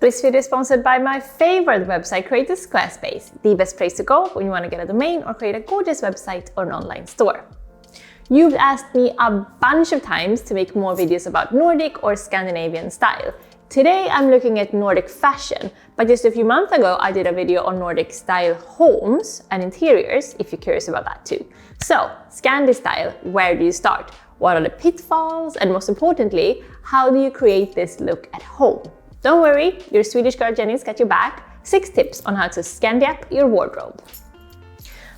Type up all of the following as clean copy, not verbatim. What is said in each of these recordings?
This video is sponsored by my favorite website creator, Squarespace, the best place to go when you want to get a domain or create a gorgeous website or an online store. You've asked me a bunch of times to make more videos about Nordic or Scandinavian style. Today I'm looking at Nordic fashion, but just a few months ago I did a video on Nordic style homes and interiors, if you're curious about that too. So, Scandi style, where do you start? What are the pitfalls? And most importantly, how do you create this look at home? Don't worry, your Swedish girl Jenny's got your back. 6 tips on how to Scandi up your wardrobe.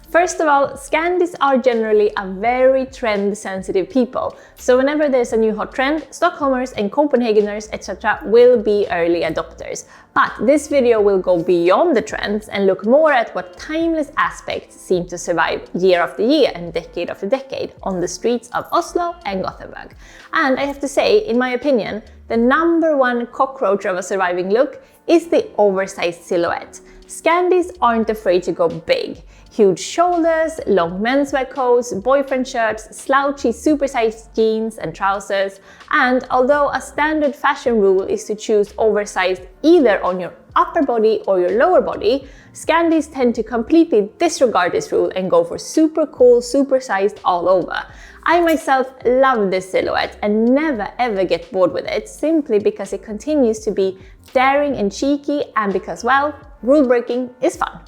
First of all, Scandis are generally a very trend-sensitive people. So whenever there's a new hot trend, Stockholmers and Copenhageners, etc. will be early adopters. But this video will go beyond the trends and look more at what timeless aspects seem to survive year after year and decade after decade on the streets of Oslo and Gothenburg. And I have to say, in my opinion, the #1 cockroach of a surviving look is the oversized silhouette. Scandis aren't afraid to go big. Huge shoulders, long menswear coats, boyfriend shirts, slouchy supersized jeans and trousers. And although a standard fashion rule is to choose oversized either on your upper body or your lower body, Scandis tend to completely disregard this rule and go for super cool, supersized all over. I myself love this silhouette and never ever get bored with it, simply because it continues to be daring and cheeky and because, well, rule breaking is fun.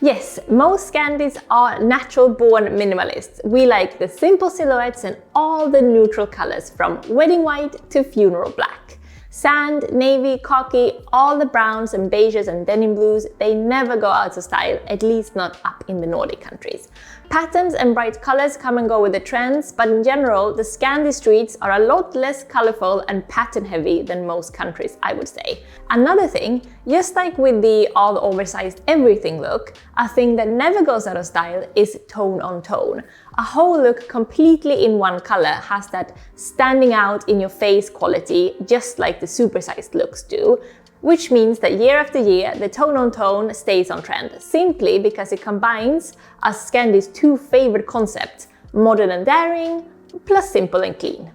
Yes, most Scandis are natural-born minimalists. We like the simple silhouettes and all the neutral colors, from wedding white to funeral black. Sand, navy, khaki, all the browns and beiges and denim blues, they never go out of style, at least not up in the Nordic countries. Patterns and bright colors come and go with the trends, but in general, the Scandi streets are a lot less colorful and pattern heavy than most countries, I would say. Another thing, just like with the all oversized everything look, a thing that never goes out of style is tone on tone. A whole look completely in one color has that standing out in your face quality, just like the supersized looks do. Which means that year after year, the tone on tone stays on trend, simply because it combines us Scandis' 2 favorite concepts, modern and daring, plus simple and clean.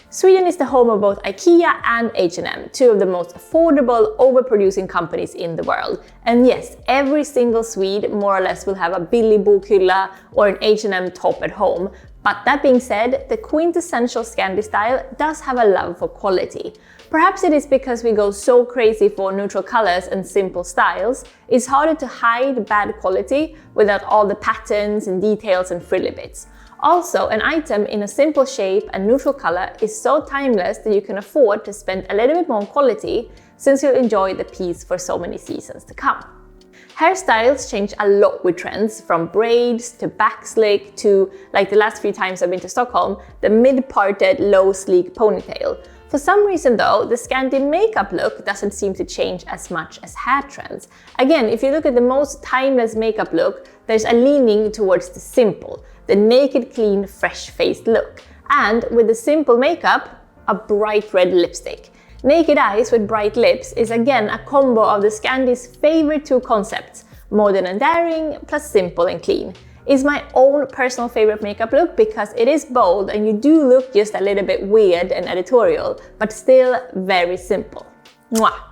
Sweden is the home of both IKEA and H&M, 2 of the most affordable, overproducing companies in the world. And yes, every single Swede more or less will have a Billy bokhylla or an H&M top at home. But that being said, the quintessential Scandi style does have a love for quality. Perhaps it is because we go so crazy for neutral colors and simple styles, it's harder to hide bad quality without all the patterns and details and frilly bits. Also, an item in a simple shape and neutral color is so timeless that you can afford to spend a little bit more on quality, since you'll enjoy the piece for so many seasons to come. Hairstyles change a lot with trends, from braids to back slick to, like the last few times I've been to Stockholm, the mid-parted low sleek ponytail. For some reason though, the Scandi makeup look doesn't seem to change as much as hair trends. Again, if you look at the most timeless makeup look, there's a leaning towards the simple, the naked, clean, fresh-faced look. And with the simple makeup, a bright red lipstick. Naked eyes with bright lips is again a combo of the Scandis' favorite 2 concepts, modern and daring plus simple and clean. It's my own personal favorite makeup look because it is bold and you do look just a little bit weird and editorial, but still very simple. Mwah!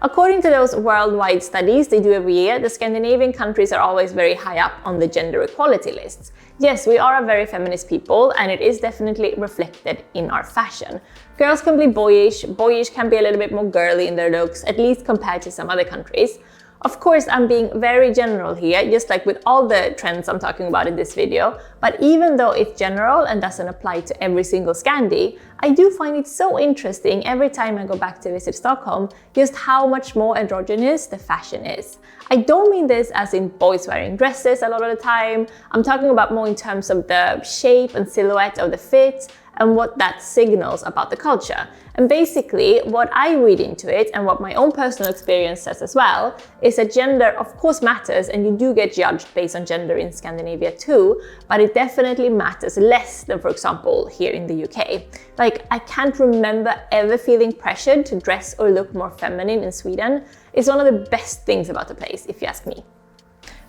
According to those worldwide studies they do every year, the Scandinavian countries are always very high up on the gender equality lists. Yes, we are a very feminist people and it is definitely reflected in our fashion. Girls can be boyish, boyish can be a little bit more girly in their looks, at least compared to some other countries. Of course, I'm being very general here, just like with all the trends I'm talking about in this video, but even though it's general and doesn't apply to every single Scandi, I do find it so interesting every time I go back to visit Stockholm, just how much more androgynous the fashion is. I don't mean this as in boys wearing dresses a lot of the time, I'm talking about more in terms of the shape and silhouette of the fit, and what that signals about the culture. And basically, what I read into it, and what my own personal experience says as well, is that gender of course matters, and you do get judged based on gender in Scandinavia too, but it definitely matters less than, for example, here in the UK. Like, I can't remember ever feeling pressured to dress or look more feminine in Sweden. It's one of the best things about the place, if you ask me.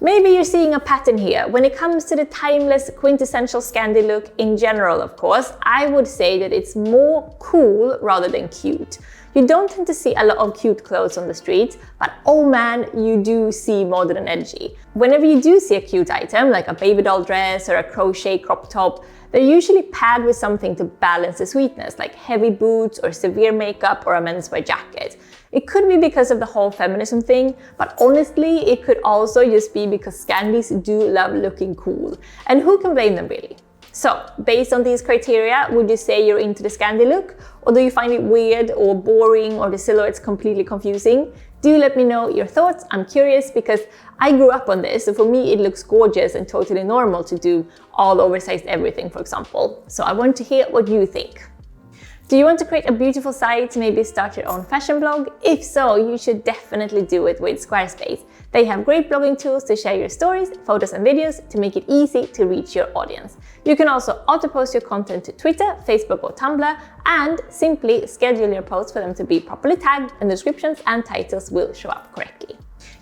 Maybe you're seeing a pattern here. When it comes to the timeless, quintessential Scandi look in general, of course, I would say that it's more cool rather than cute. You don't tend to see a lot of cute clothes on the street, but oh man, you do see modern and edgy. Whenever you do see a cute item, like a baby doll dress or a crochet crop top, they're usually paired with something to balance the sweetness, like heavy boots or severe makeup or a menswear jacket. It could be because of the whole feminism thing, but honestly, it could also just be because Scandis do love looking cool. And who can blame them really? So, based on these criteria, would you say you're into the Scandi look? Or do you find it weird or boring or the silhouettes completely confusing? Do let me know your thoughts. I'm curious because I grew up on this, so for me it looks gorgeous and totally normal to do all oversized everything, for example. So I want to hear what you think. Do you want to create a beautiful site, maybe start your own fashion blog? If so, you should definitely do it with Squarespace. They have great blogging tools to share your stories, photos and videos to make it easy to reach your audience. You can also auto-post your content to Twitter, Facebook or Tumblr, and simply schedule your posts for them to be properly tagged, and descriptions and titles will show up correctly.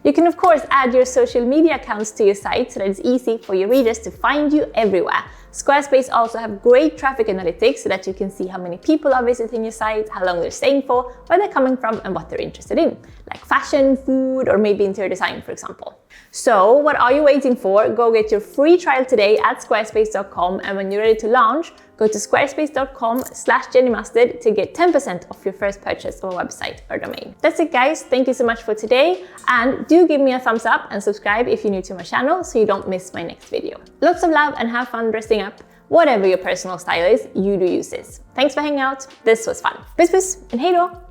You can of course add your social media accounts to your site so that it's easy for your readers to find you everywhere. Squarespace also have great traffic analytics so that you can see how many people are visiting your site, how long they're staying for, where they're coming from and what they're interested in, like fashion, food, or maybe interior design, for example. So what are you waiting for? Go get your free trial today at squarespace.com, and when you're ready to launch, go to squarespace.com/jennymustard to get 10% off your first purchase of a website or domain. That's it guys, thank you so much for today, and do give me a thumbs up and subscribe if you're new to my channel so you don't miss my next video. Lots of love and have fun dressing up. Whatever your personal style is, you do use this. Thanks for hanging out, this was fun. Puss puss and hej då!